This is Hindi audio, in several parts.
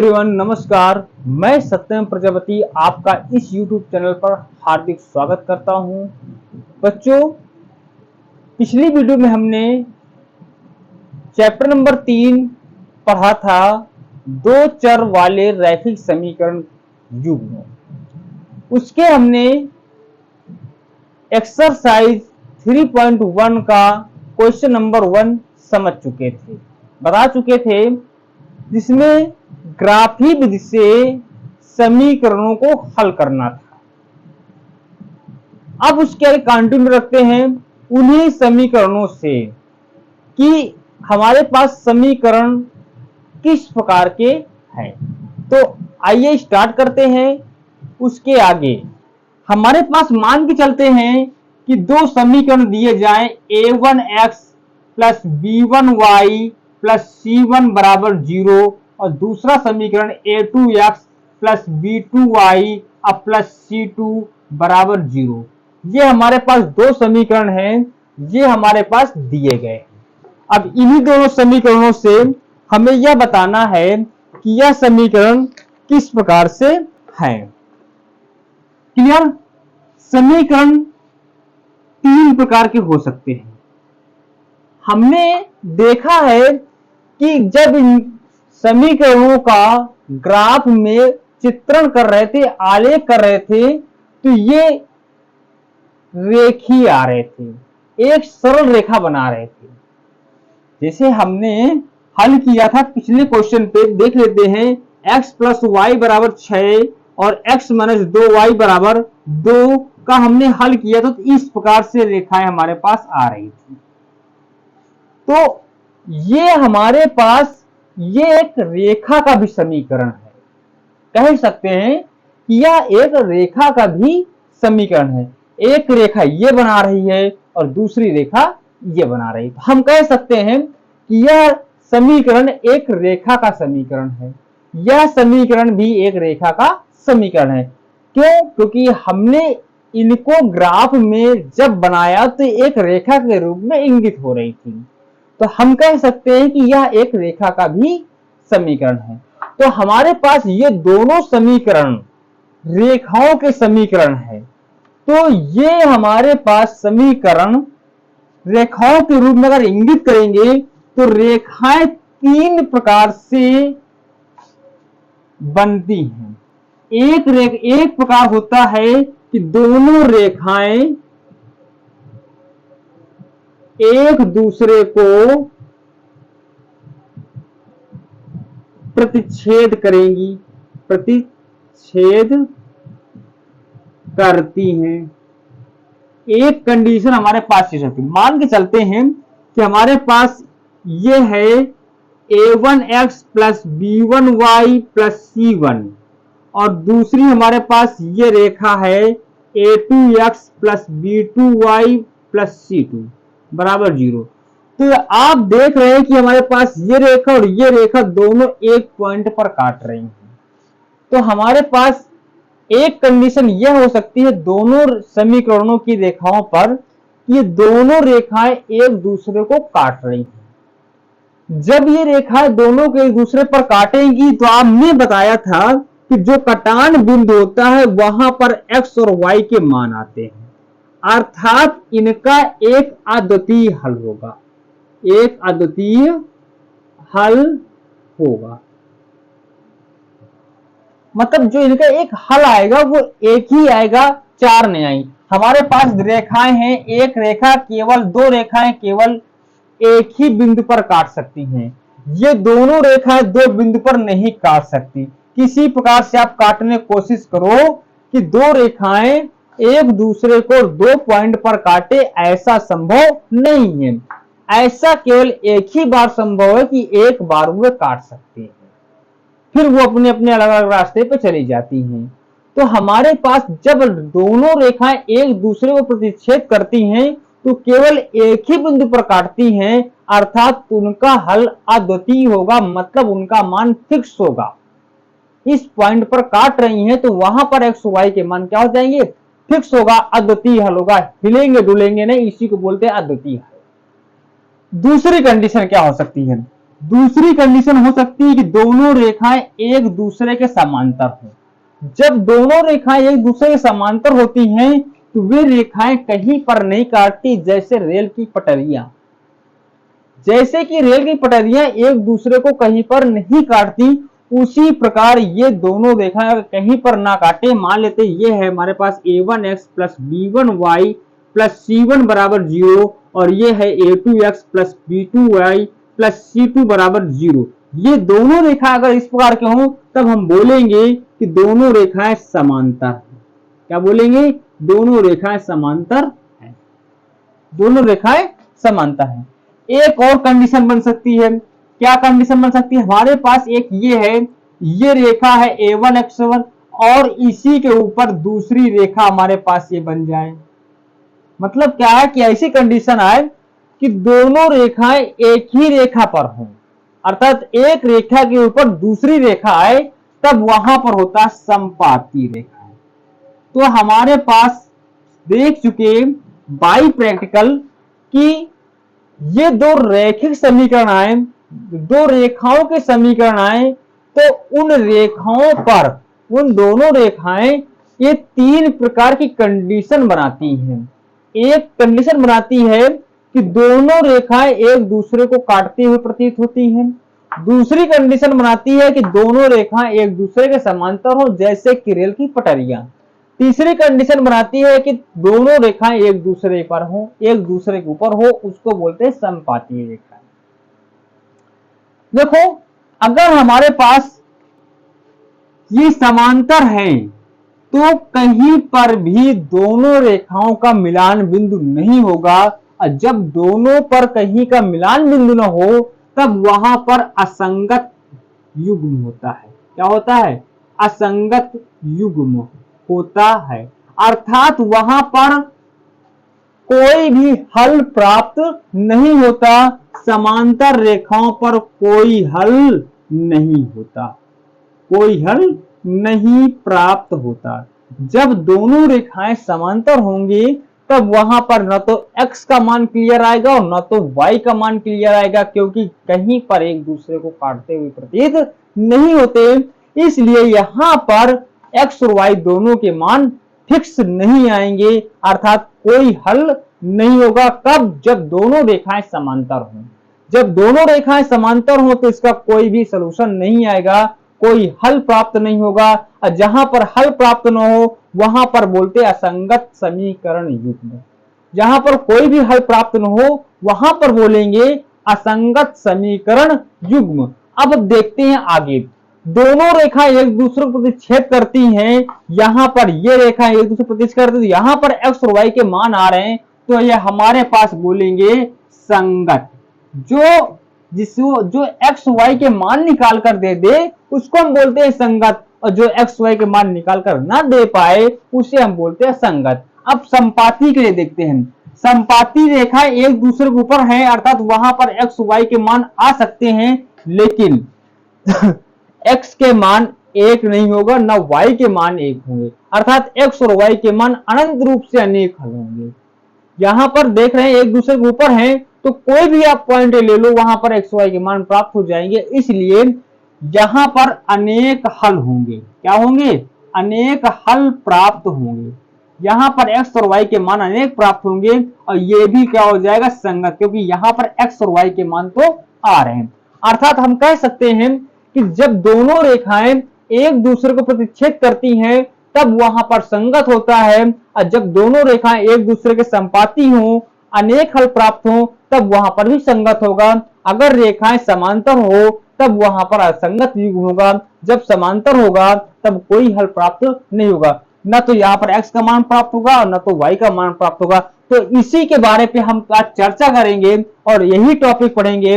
एवरीवन नमस्कार। मैं सत्यम प्रजापति आपका इस YouTube चैनल पर हार्दिक स्वागत करता हूं। बच्चों, पिछली वीडियो में हमने चैप्टर नंबर 3 पढ़ा था, दो चर वाले रैखिक समीकरण युग्म। उसके हमने एक्सरसाइज 3.1 का क्वेश्चन नंबर 1 समझ चुके थे, बता चुके थे, जिसमें ग्राफी विधि से समीकरणों को हल करना था। अब उसके आगे कंटिन्यू रखते हैं उन्हीं समीकरणों से कि हमारे पास समीकरण किस प्रकार के हैं। तो आइए स्टार्ट करते हैं। उसके आगे हमारे पास मान के चलते हैं कि दो समीकरण दिए जाएं, a1x plus b1y plus c1 बराबर 0 और दूसरा समीकरण a2x plus b2y plus c2 बराबर 0। ये हमारे पास दो समीकरण हैं, ये हमारे पास दिए गए। अब इन्हीं दोनों समीकरणों से हमें यह बताना है कि यह समीकरण किस प्रकार से है। क्लियर? समीकरण तीन प्रकार के हो सकते हैं। हमने देखा है कि जब इन समीकरणों का ग्राफ में चित्रण कर रहे थे, आलेख कर रहे थे, तो ये रेखीय आ रहे थे, एक सरल रेखा बना रहे थे। जैसे हमने हल किया था पिछले क्वेश्चन पे, देख लेते हैं। x प्लस वाई बराबर 6 और x माइनस 2y बराबर 2 का हमने हल किया था, तो इस प्रकार से रेखाएं हमारे पास आ रही थी। तो ये हमारे पास ये एक रेखा का भी समीकरण है, कह सकते हैं कि यह एक रेखा का भी समीकरण है। एक रेखा ये बना रही है और दूसरी रेखा ये बना रही है, तो हम कह सकते हैं कि यह समीकरण एक रेखा का समीकरण है। यह समीकरण भी एक रेखा का समीकरण है। क्यों? क्योंकि हमने इनको ग्राफ में जब बनाया तो एक रेखा के रूप में इंगित हो रही थी, तो हम कह सकते हैं कि यह एक रेखा का भी समीकरण है। तो हमारे पास ये दोनों समीकरण रेखाओं के समीकरण है। तो ये हमारे पास समीकरण रेखाओं के रूप में अगर इंगित करेंगे तो रेखाएं तीन प्रकार से बनती हैं। एक प्रकार होता है कि दोनों रेखाएं एक दूसरे को प्रतिच्छेद करेंगी, प्रतिच्छेद करती हैं। एक कंडीशन हमारे पास ये रहती है। मान के चलते हैं कि हमारे पास ये है a1x plus b1y plus c1 और दूसरी हमारे पास ये रेखा है a2x plus b2y plus c2 बराबर 0। तो आप देख रहे हैं कि हमारे पास ये रेखा और ये रेखा दोनों एक पॉइंट पर काट रही हैं। तो हमारे पास एक कंडीशन यह हो सकती है दोनों समीकरणों की रेखाओं पर, ये दोनों रेखाएं एक दूसरे को काट रही हैं। जब ये रेखाएं दोनों के एक दूसरे पर काटेंगी तो आपने बताया था कि जो कटान बिंदु होता है वहां पर x और y के मान आते हैं, अर्थात इनका एक अद्वितीय हल होगा, एक अद्वितीय हल होगा। मतलब जो इनका एक हल आएगा वो एक ही आएगा, चार नहीं आएंगी। हमारे पास रेखाएं हैं, एक रेखा केवल, दो रेखाएं केवल एक ही बिंदु पर काट सकती हैं। ये दोनों रेखाएं दो बिंदु पर नहीं काट सकती। किसी प्रकार से आप काटने की कोशिश करो कि दो रेखाएं एक दूसरे को दो पॉइंट पर काटे, ऐसा संभव नहीं है। ऐसा केवल एक ही बार संभव है कि एक बार वे काट सकते हैं, फिर वो अपने अपने अलग अलग रास्ते पे चली जाती हैं। तो हमारे पास जब दोनों रेखाएं एक दूसरे को प्रतिच्छेद करती हैं तो केवल एक ही बिंदु पर काटती हैं, अर्थात उनका हल अद्वितीय होगा, मतलब उनका मान फिक्स होगा। इस पॉइंट पर काट रही हैं तो वहां पर एक्स वाई के मान क्या हो जाएंगे, फिक्स होगा, अद्वितीय हल होगा, हिलेंगे डुलेंगे नहीं, इसी को बोलते हैं अद्वितीय हल। दूसरी कंडीशन क्या हो सकती है दूसरी कंडीशन हो सकती है कि दोनों रेखाएं एक दूसरे के समांतर हो। जब दोनों रेखाएं एक दूसरे के समांतर होती हैं तो वे रेखाएं कहीं पर नहीं काटती, जैसे रेल की पटरियां। जैसे कि रेल की पटरियां एक दूसरे को कहीं पर नहीं काटती, उसी प्रकार ये दोनों रेखाएं अगर कहीं पर ना काटे, मान लेते ये है हमारे पास a1x plus b1y plus c1 बराबर 0 और ये है a2x plus b2y plus c2 बराबर 0। ये दोनों रेखा अगर इस प्रकार के हों तब हम बोलेंगे कि दोनों रेखाएं समांतर हैं। क्या बोलेंगे? दोनों रेखाएं समांतर हैं। दोनों रेखाएं समांतर हैं। एक और कंडीशन बन सकती है। क्या कंडीशन बन सकती है? हमारे पास एक ये है, ये रेखा है a1x1 और इसी के ऊपर दूसरी रेखा हमारे पास ये बन जाए। मतलब क्या है कि ऐसी कंडीशन आए कि दोनों रेखाएं एक ही रेखा पर हों, अर्थात एक रेखा के ऊपर दूसरी रेखा आए, तब वहां पर होता समपाती रेखा। तो हमारे पास देख चुके बाई प्रैक्टिकल कि ये दो रैखिक समीकरण आए, दो रेखाओं के समीकरण आए, तो उन रेखाओं पर, उन दोनों रेखाएं ये तीन प्रकार की कंडीशन बनाती हैं। एक कंडीशन बनाती है कि दोनों रेखाएं एक दूसरे को काटती हुई प्रतीत होती हैं। दूसरी कंडीशन बनाती है कि दोनों रेखाएं एक दूसरे के समांतर हो, जैसे कि रेल की पटरियां। तीसरी कंडीशन बनाती है कि दोनों रेखाएं एक दूसरे पर हो, एक दूसरे के ऊपर हो, उसको बोलते हैं समपाती रेखा। देखो, अगर हमारे पास ये समांतर है तो कहीं पर भी दोनों रेखाओं का मिलान बिंदु नहीं होगा, और जब दोनों पर कहीं का मिलान बिंदु न हो तब वहां पर असंगत युग्म होता है। क्या होता है? असंगत युग्म होता है। अर्थात वहां पर कोई भी हल प्राप्त नहीं होता, समांतर रेखाओं पर कोई हल नहीं होता, कोई हल नहीं प्राप्त होता। जब दोनों रेखाएं समांतर होंगी तब वहां पर न तो x का मान क्लियर आएगा और न तो y का मान क्लियर आएगा, क्योंकि कहीं पर एक दूसरे को काटते हुए प्रतीत नहीं होते। इसलिए यहां पर x और y दोनों के मान फिक्स नहीं आएंगे, अर्थात कोई हल नहीं होगा। कब? जब दोनों रेखाएं समांतर हों। जब दोनों रेखाएं समांतर हो तो इसका कोई भी सलूशन नहीं आएगा, कोई हल प्राप्त नहीं होगा। और जहां पर हल प्राप्त न हो वहां पर बोलते असंगत समीकरण युग्म। जहां पर कोई भी हल प्राप्त न हो वहां पर बोलेंगे असंगत समीकरण युग्म। अब देखते हैं आगे, दोनों रेखा एक दूसरे को प्रतिच्छेद करती हैं। यहां पर ये रेखा एक दूसरे को प्रतिच्छेद करती है, यहां पर x और y के मान आ रहे हैं, तो ये हमारे पास बोलेंगे संगत। जो एक्स वाई के मान निकाल कर दे दे उसको हम बोलते हैं संगत, और जो एक्स वाई के मान निकाल कर ना दे पाए उसे हम बोलते हैं संगत। अब संपाती के लिए देखते हैं। संपाती रेखा एक दूसरे के ऊपर है, अर्थात वहां पर एक्स वाई के मान आ सकते हैं, लेकिन x के मान एक नहीं होगा, न y के मान एक होंगे, अर्थात x और y के मान अनंत रूप से अनेक हल होंगे। यहां पर देख रहे हैं एक दूसरे के ऊपर हैं, तो कोई भी आप पॉइंट ले लो वहां पर एक्स वाई के मान प्राप्त हो जाएंगे। इसलिए यहां पर अनेक हल होंगे। क्या होंगे? अनेक हल प्राप्त होंगे। यहां पर एक्स और वाई के मान अनेक प्राप्त होंगे, और ये भी क्या हो जाएगा? संगत, क्योंकि यहां पर एक्स और वाई के मान तो आ रहे हैं। अर्थात हम कह सकते हैं कि जब दोनों रेखाएं एक दूसरे को प्रतिच्छेद करती हैं तब वहां पर संगत होता है, और जब दोनों रेखाएं एक दूसरे के संपाती हों, अनेक हल प्राप्त हो, तब वहां पर भी संगत होगा। अगर रेखाएं समांतर हो तब वहां पर असंगत युग्म होगा। जब समांतर होगा तब कोई हल प्राप्त नहीं होगा, न तो यहाँ पर x का मान प्राप्त होगा और न तो y का मान प्राप्त होगा। तो इसी के बारे पे हम आज चर्चा करेंगे और यही टॉपिक पढ़ेंगे।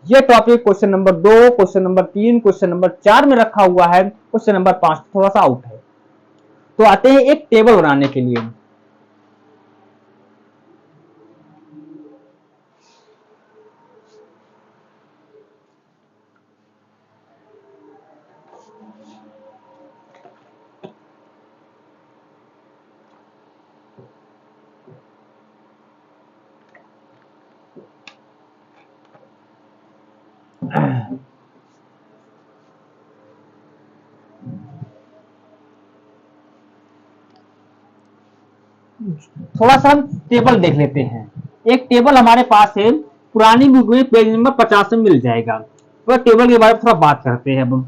ये topic question number 2, question number 3, question number 4 में रखा हुआ है। क्वेश्चन नंबर 5 थोड़ा सा आउट है। तो आते हैं एक टेबल बनाने के लिए। थोड़ा सा हम टेबल देख लेते हैं। एक टेबल हमारे पास है, पुरानी बुक में पेज नंबर 50 में मिल जाएगा। तो टेबल के बारे में थोड़ा बात करते हैं अब।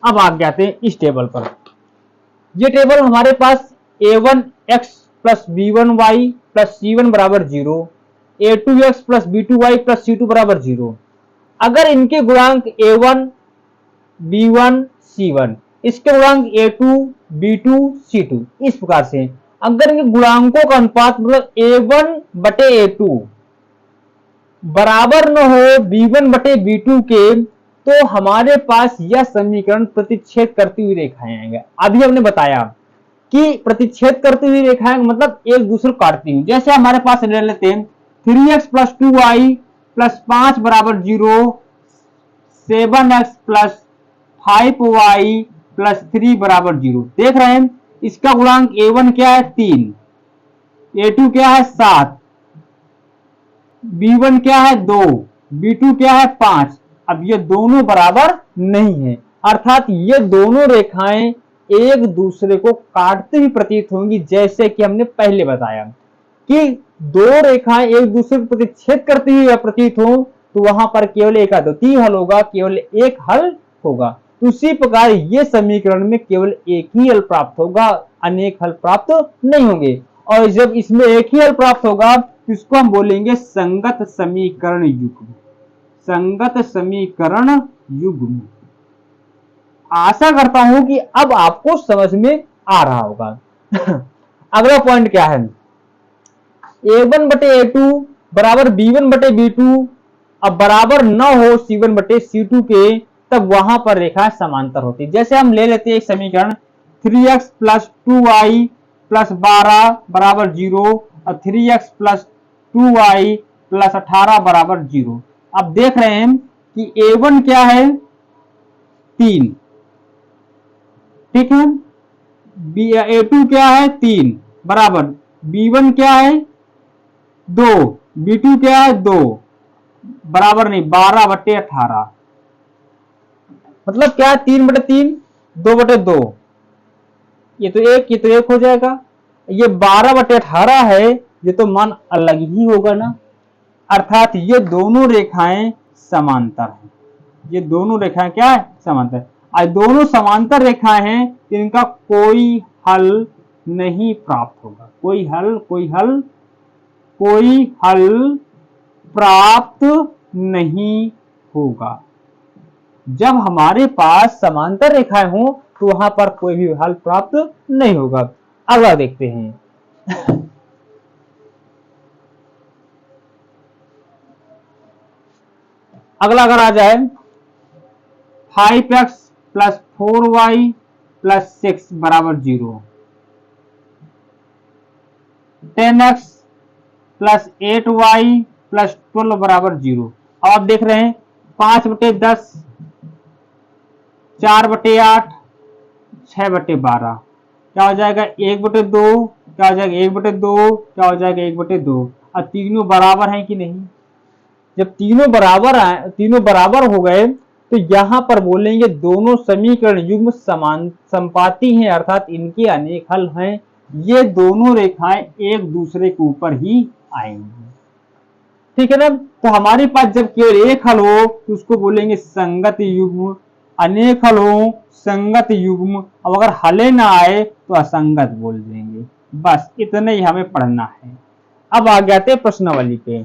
अब आ जाते हैं इस टेबल पर। ये टेबल हमारे पास a1x plus b1y plus c1 बराबर 0, a2x plus b2y plus c2 बराबर 0। अगर इनके गुणांक a1 b1 c1, इसके गुणांक a2 b2 c2 इस प्रकार से। अगर इनके गुणांकों का अनुपात मतलब a1 बटे a2 बराबर न हो b1 बटे b2 के, तो हमारे पास यह समीकरण प्रतिच्छेद करती हुई रेखाएं आएंगे। अभी हमने बताया कि प्रतिच्छेद करती हुई रेखाएं मतलब एक दूसरे को काटती हुई। जैसे हमारे पास ले लेते हैं 3x प्लस 2y प्लस 5 बराबर 0, 7x प्लस 5y प्लस 3 बराबर 0। देख रहे हैं इसका गुणांक a1 क्या है 3, a2 क्या है 7, b1 क्या है 2, b2 क्या है 5। अब ये दोनों बराबर नहीं है, अर्थात ये दोनों रेखाएं एक दूसरे को काटती हुई प्रतीत होंगी। जैसे कि हमने पहले बताया कि दो रेखाएं एक दूसरे को प्रतिच्छेद करती हुई प्रतीत हो तो वहां पर केवल एक अद्वितीय हल होगा, केवल एक हल होगा। उसी प्रकार ये समीकरण में केवल एक ही हल प्राप्त होगा, अनेक हल प्राप्त नहीं होंगे। और जब इसमें एक ही हल प्राप्त होगा तो इसको हम बोलेंगे संगत समीकरण युग्म, संगत समीकरण युग्म। आशा करता हूं कि अब आपको समझ में आ रहा होगा। अगला पॉइंट क्या है, a1 बटे a2 बराबर b1 बटे b2 अब बराबर न हो c1 बटे c2 के, तब वहां पर रेखा समांतर होती। जैसे हम ले लेते हैं एक समीकरण 3x प्लस 2y प्लस 12 बराबर 0 और 3x प्लस 2y प्लस 18 बराबर 0। अब देख रहे हैं कि A1 क्या है 3, ठीक है, A2 क्या है 3 बराबर B1 क्या है 2, B2 क्या है 2 बराबर नहीं 12/18, मतलब क्या है 3/3 2/2, ये तो एक हो जाएगा। ये 12/18 है, ये तो मान अलग ही होगा ना, अर्थात ये दोनों रेखाएं समांतर हैं। ये दोनों रेखाएं क्या है समांतर। आज दोनों समांतर रेखाएं हैं, इनका कोई हल नहीं प्राप्त होगा, कोई हल प्राप्त नहीं होगा। जब हमारे पास समांतर रेखाएं हो तो वहां पर कोई भी हल प्राप्त नहीं होगा। अगला देखते हैं। अगला अगर आ जाए 5x + 4y + 6 बराबर 0, 10x + 8y + 12 बराबर 0। अब आप देख रहे हैं 5/10, 4/8, 6/12 क्या हो जाएगा 1/2, क्या हो जाएगा 1/2, क्या हो जाएगा 1/2। अब तीनों बराबर हैं कि नहीं, जब तीनों बराबर हो गए तो यहां पर बोलेंगे दोनों समीकरण युग्म समान संपाती हैं, अर्थात इनके अनेक हल हैं। ये दोनों रेखाएं एक दूसरे के ऊपर ही आएंगी, ठीक है ना। तो हमारे पास जब केवल एक हल हो तो उसको बोलेंगे संगत युग्म, अनेक हल हो संगत युग्म, अब अगर हले ना आए तो असंगत बोल देंगे। बस इतना ही हमें पढ़ना है। अब आ जाते प्रश्नावली पे।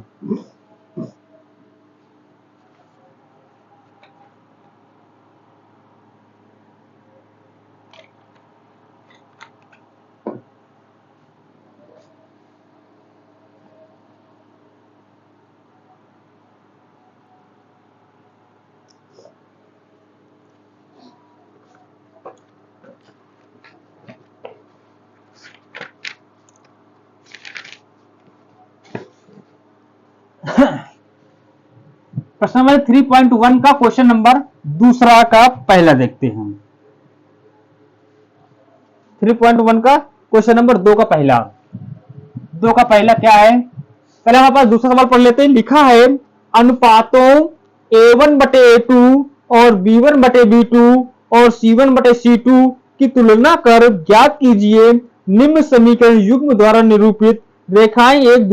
प्रश्न नंबर 3.1 का क्वेश्चन नंबर दूसरा का पहला देखते हैं। 3.1 का क्वेश्चन नंबर 2 का पहला क्या है, पहले हमारे पास दूसरा सवाल पढ़ लेते हैं। लिखा है अनुपातों A1/A2 और B1/B2 और C1/C2 की तुलना कर ज्ञात कीजिए निम्न समीकरण युग्म द्वारा निरूपित रेखाएं एक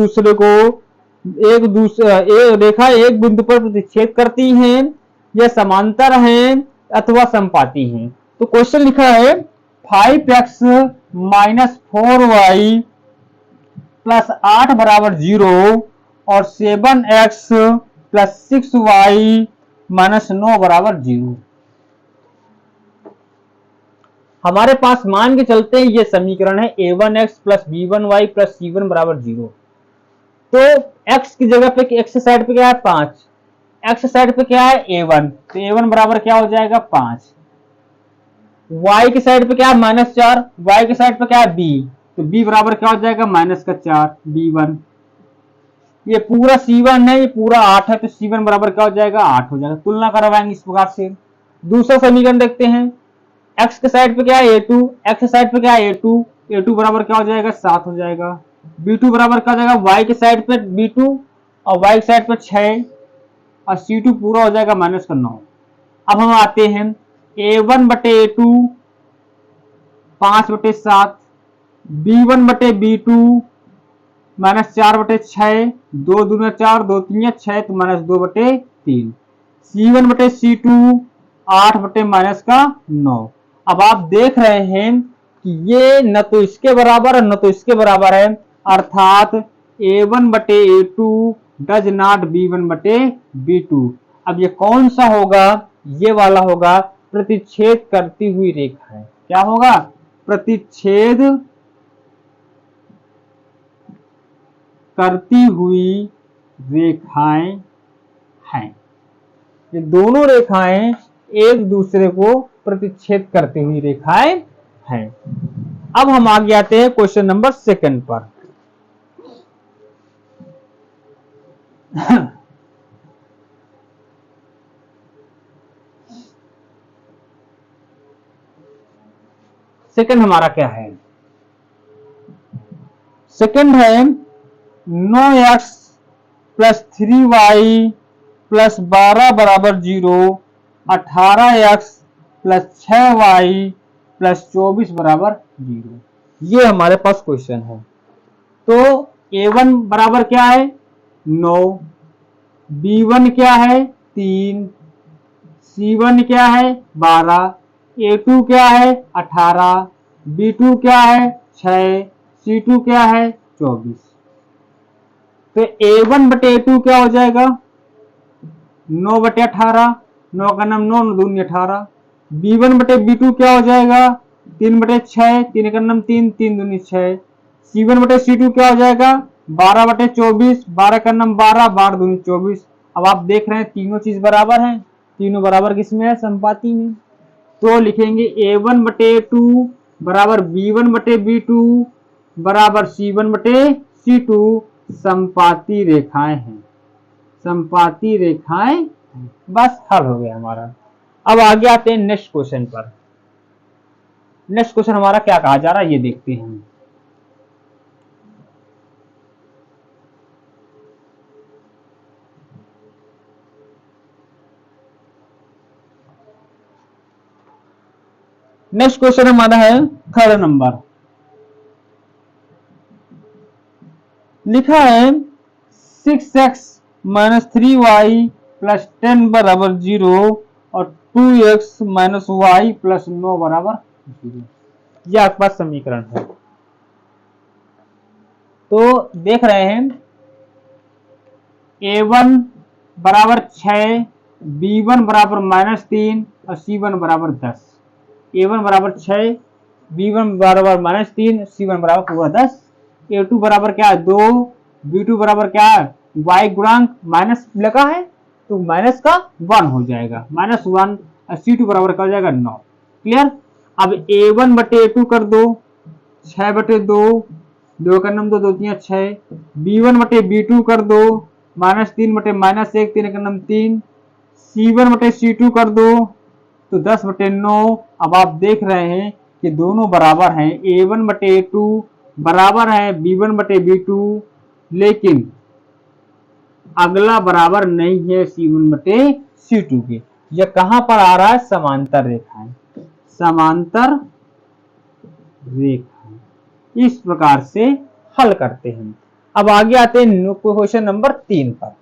बिंदु पर प्रतिच्छेद करती हैं या समांतर हैं अथवा समपाती हैं। तो क्वेश्चन लिखा है 5x - 4y + 8 बराबर 0 और 7x + 6y - 9 बराबर 0। हमारे पास मान के चलते हैं ये समीकरण है A1x + B1y + C1 बराबर 0। तो x की जगह पे x साइड पे क्या है 5, x साइड पे क्या है A1, तो A1 बराबर क्या हो जाएगा 5। y की साइड पे क्या है -4, y की साइड पे क्या है b, तो b बराबर क्या हो जाएगा -4 b1। ये पूरा C1 है, ये पूरा 8 है, तो C1 बराबर क्या हो जाएगा 8 हो जाएगा। तुलना करवाएंगे इस प्रकार से। दूसरा समीकरण देखते हैं। x के साइड पे क्या है A2, x साइड पे क्या है A2 बराबर क्या हो जाएगा 7 हो जाएगा। B2 बराबर क्या हो जाएगा y के साइड पे B2 और y के साइड पे 6 और C2 पूरा हो जाएगा -9। अब हम आते हैं A1/A2 5/7, B1/B2 -4/6, 2 दूना 4, 2 3 6, तो -2/3, C1/C2 8/-9। अब आप देख रहे हैं कि ये न तो इसके बराबर है न तो इसके बराबर है, अर्थात A1/A2 डज नॉट B1/B2। अब ये कौन सा होगा, ये वाला होगा प्रतिच्छेद करती हुई रेखा है। क्या होगा प्रतिच्छेद करती हुई रेखाएं हैं। ये दोनों रेखाएं एक दूसरे को प्रतिच्छेद करती हुई रेखाएं हैं। अब हम आगे आते हैं क्वेश्चन नंबर 2 पर। सेकंड हमारा क्या है? सेकंड है 9x प्लस 3y प्लस 12 बराबर 0, 18x प्लस 6y प्लस 24 बराबर 0। ये हमारे पास क्वेश्चन है। तो a1 बराबर क्या है? 9, b1 क्या है? 3, c1 क्या है? 12, a2 क्या है? 18, b2 क्या है? 6, c2 क्या है? 24। तो a1 बटे a2 क्या हो जाएगा? 9 बटे 18, 9 का नाम 9, 9 दूनी 18। b1 बटे b2 क्या हो जाएगा? 3 बटे 6, 3 का नाम 3, 3 दूनी 6। c1 बटे c2 क्या हो जाएगा? 12 बटे 24, 12 का नाम 12, 12 दूनी 24। अब आप देख रहे हैं तीनों चीज बराबर हैं, तीनों बराबर किसमें है? समपाती में। तो लिखेंगे a1 बटे a2 बराबर b1 बटे b2 बराबर c1 बटे c2, समपाती रेखाएं हैं, समपाती रेखाएं। बस हल हो गया हमारा। अब आगे आते हैं नेक्स्ट क्वेश्चन पर। नेक्स्ट क्वेश्चन हमारा क्या कहा जा रहा है ये देखते हैं। नेक्स्ट क्वेश्चन हमारा है थर्ड नंबर। लिखा है 6x माइनस 3y प्लस 10 बराबर 0 और 2x माइनस y प्लस 9 बराबर 0। यह आपके पास समीकरण है। तो देख रहे हैं a1 बराबर 6, b1 बराबर माइनस 3 और c1 बराबर 10। a1 बराबर 6, b1 बराबर माइनस 3, c1 बराबर पूरा 10। a2 बराबर क्या है? 2, b2 बराबर क्या है? y गुणांक माइनस लगा है तो माइनस का 1 हो जाएगा, माइनस 1। c2 बराबर क्या हो जाएगा? 9। क्लियर। अब a1 बटे a2 कर दो, 6 बटे 2, 2 का नाम 2, 2 3 6। b1 बटे b2 कर दो, माइनस 3 बटे माइनस 1, 3 का नाम 3। c1 बटे c2 कर दो तो 10 बटे 9। अब आप देख रहे हैं कि दोनों बराबर हैं, a1 बटे a2 बराबर है b1 बटे b2, लेकिन अगला बराबर नहीं है c1 बटे c2 के। यह कहां पर आ रहा है? समांतर रेखाएं, समांतर रेखाएं। इस प्रकार से हल करते हैं। अब आगे आते हैं क्वेश्चन नंबर 3 पर।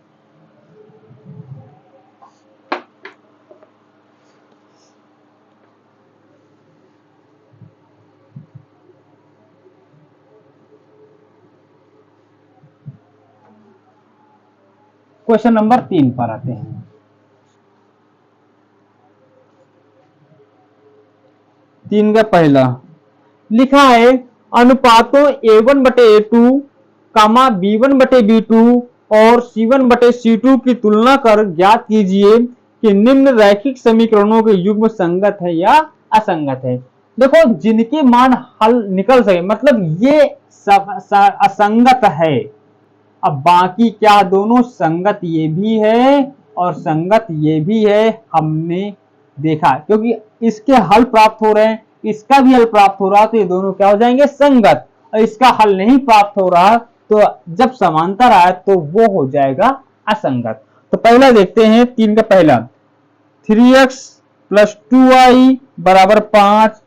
क्वेश्चन नंबर 3 पर आते हैं। तीन का पहला लिखा है अनुपातों a1 बटे a2 कामा b1 बटे b2 और c1 बटे c2 की तुलना कर ज्ञात कीजिए कि निम्न रैखिक समीकरणों के युग्म संगत है या असंगत है। देखो जिनके मान हल निकल सके, मतलब ये असंगत है। अब बाकी क्या? दोनों संगत ये भी है और संगत ये भी है, हमने देखा। क्योंकि इसके हल प्राप्त हो रहे हैं, इसका भी हल प्राप्त हो रहा, तो ये दोनों क्या हो जाएंगे? संगत। और इसका हल नहीं प्राप्त हो रहा तो जब समांतर आए तो वो हो जाएगा असंगत। तो पहला देखते हैं 3 का पहला, 3x प्लस 2y बराबर 5,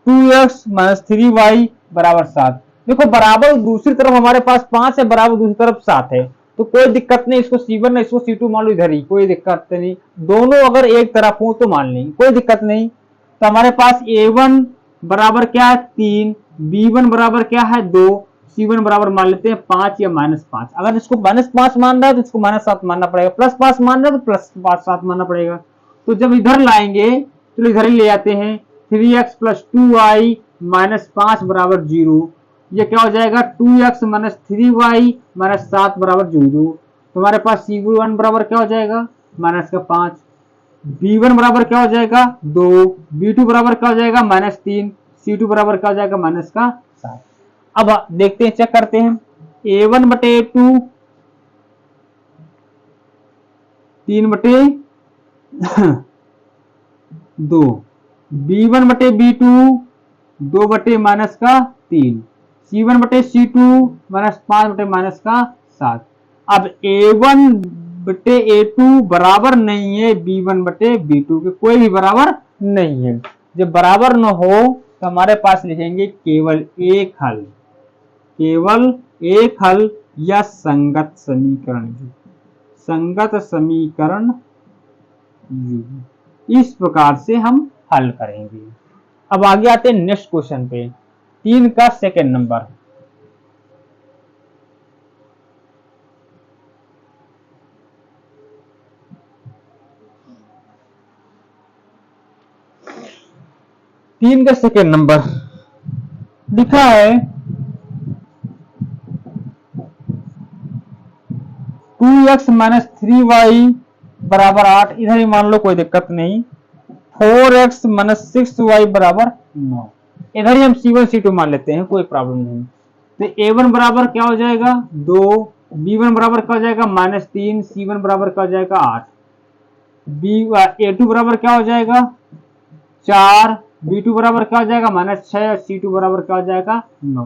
2x माइनस 3y बराबर 7। देखो बराबर दूसरी तरफ हमारे पास 5 है, बराबर दूसरी तरफ 7 है, तो कोई दिक्कत नहीं। इसको c1 इसको c2 मान लो इधर ही, कोई दिक्कत नहीं। दोनों अगर एक तरफ हो तो मान लेंगे, कोई दिक्कत नहीं। तो हमारे पास a1 बराबर क्या है? 3, b1 बराबर क्या है? 2, c1 बराबर मान लेते हैं 5 या माइनस 5। अगर इसको माइनस 5 मान रहा है तो इसको माइनस 7 मानना पड़ेगा, प्लस 5 मान रहा है तो प्लस 7 मानना पड़ेगा। तो जब इधर लाएंगे तो इधर ही ले आते हैं, 3x प्लस 2y माइनस 5 बराबर 0। ये क्या हो जाएगा? 2x माइनस 3y माइनस 7 बराबर 0। तो हमारे पास c1 बराबर क्या हो जाएगा? माइनस का 5। b1 बराबर क्या हो जाएगा? 2, b2 बराबर क्या हो जाएगा? माइनस 3, c2 बराबर क्या हो जाएगा? माइनस का 7। अब देखते हैं, चेक करते हैं। a1 बटे a2 3 बटे 2, b1 बटे b2 2 बटे माइनस का 3, C1 बटे C2 माइनस 5 बटे माइनस का 7। अब A1 बटे A2 बराबर नहीं है B1 बटे B2 के, कोई भी बराबर नहीं है। जब बराबर न हो तो हमारे पास लिखेंगे केवल एक हल, केवल एक हल या संगत समीकरण युग्म, संगत समीकरण युग्म। इस प्रकार से हम हल करेंगे। अब आगे आते हैं नेक्स्ट क्वेश्चन पे, 3 का सेकंड नंबर। तीन का सेकेंड नंबर लिखा है 2x माइनस 3y बराबर 8, इधर ही मान लो कोई दिक्कत नहीं। 4x माइनस 6y बराबर 9, इधर ही हम C1 C2 मान लेते हैं, कोई प्रॉब्लम नहीं। तो A1 बराबर क्या हो जाएगा 2, B1 बराबर क्या हो जाएगा -3, C1 बराबर क्या हो जाएगा 8, A2 बराबर क्या हो जाएगा 4, B2 बराबर क्या हो जाएगा -6 और C2 बराबर क्या हो जाएगा 9।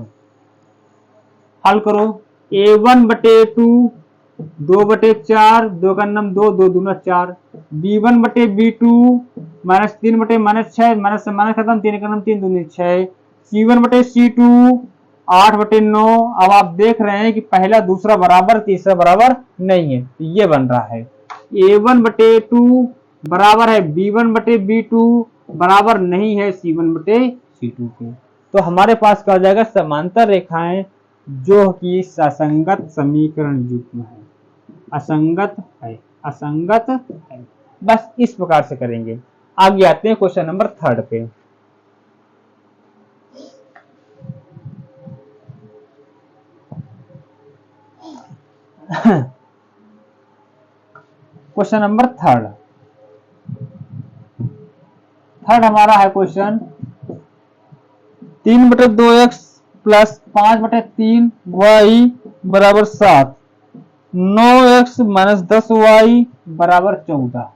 हल करो, A1 बटे 2 2 बटे 4, 2 का नम 2, 2 दूना 4, B1 बटे B2 -3 बटे -6, माइनस से माइनस खत्म, 3 का नम 3 दूनी 6, C1 बटे C2 8 बटे 9। अब आप देख रहे हैं कि पहला दूसरा बराबर तीसरा बराबर नहीं है, तो ये बन रहा है A1 बटे 2 बराबर है B1 बटे B2 बराबर नहीं है C1 बटे C2 के। तो हमारे पास क्या हो जाएगा समांतर रेखाएं जो कि असंगत समीकरण युग्म है, असंगत है, असंगत है। बस इस प्रकार से करेंगे। आगे आते हैं क्वेश्चन नंबर 3 पे। क्वेश्चन नंबर 3 हमारा है क्वेश्चन 3 बटे 2x प्लस 5 बटे 3y बराबर 7, 9x माइनस 10y बराबर 14।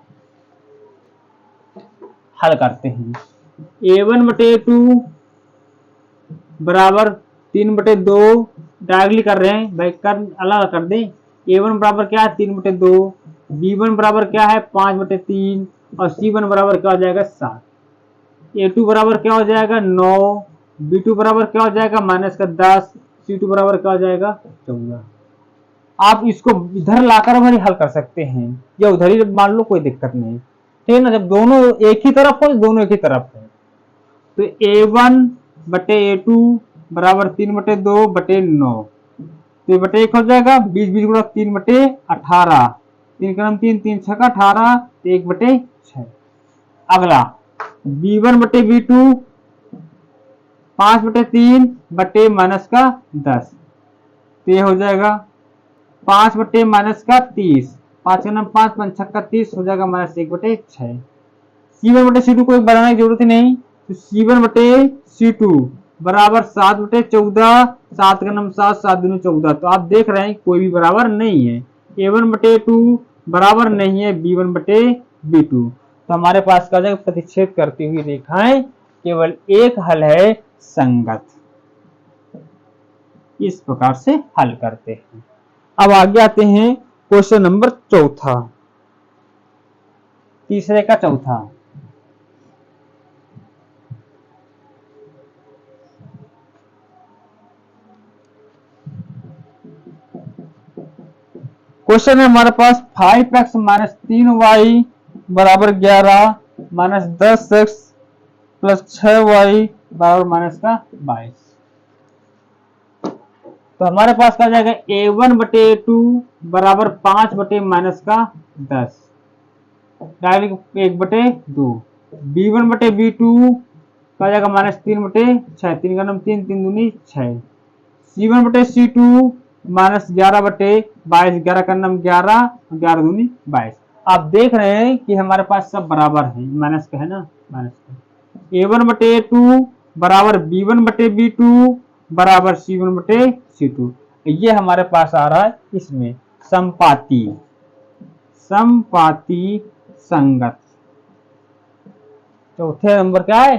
हल करते हैं। A1 बटे 2 बराबर 3 बटे 2, डायरेक्टली कर रहे हैं भाई, कर अलग कर दें। A1 बराबर क्या है 3 बटे 2, B1 बराबर क्या है 5 बटे 3 और C1 बराबर क्या हो जाएगा 7। A2 बराबर क्या हो जाएगा 9, B2 बराबर क्या हो जाएगा -10, C2 बराबर क्या हो जाएगा 14। आप इसको इधर लाकर भी हल कर सकते हैं या उधर ही मान लो, कोई दिक्कत नहीं, ठीक है ना। जब दोनों एक ही तरफ हो, दोनों एक ही तरफ है, तो A1 बटे A2 बराबर 3 बटे 2 बटे 9, तो ये बटे 1 हो जाएगा, 20 20 गुणा 3 बटे 18, 3 का नाम 3, 3 6 18, तो 1 बटे 6। अगला B1 बटे B2 5 बटे 3 बटे माइनस का 10, तो ये हो जाएगा 5 बटे माइनस का 30, 5 का नाम 5 5 6 30 हो जाएगा -1 बटे 6। C1 बटे C2 को बनाने की जरूरत ही नहीं, तो C1 बटे C2 बराबर 7 बटे 14, 7 का नाम 7, 7 दूनी 14। तो आप देख रहे हैं कोई भी बराबर नहीं है। A1 बटे 2 बराबर नहीं है B1 बटे B2। तो हमारे पास क्या जाएगा प्रतिच्छेद करती हुई रेखाएं केवल एक हल है संगत। इस प्रकार से हल करते हैं। अब आगे आते हैं क्वेश्चन नंबर 4, तीसरे का चौथा। क्वेश्चन है हमारे पास 5x माइनस 3y बराबर 11 माइनस 10x प्लस 6y बराबर माइनस का 22। तो हमारे पास क्या जाएगा A1 बटे A2 बराबर 5 बटे माइनस का 10, डायरेक्ट 1 बटे 2, B1 बटे B2 क्या जाएगा -3 बटे 6, 3 का नाम 3, 3 दूनी 6, C1 बटे C2 -11 बटे 22, 11 का नाम 11, 11 दूनी 22। आप देख रहे हैं कि हमारे पास सब बराबर है, माइनस का है ना, माइनस का। A1 बटे A2 बराबर B1 बटे B2 बराबर C1 बटे C2। ये हमारे पास आ रहा है इसमें समपाती, समपाती संगत। चौथे नंबर क्या है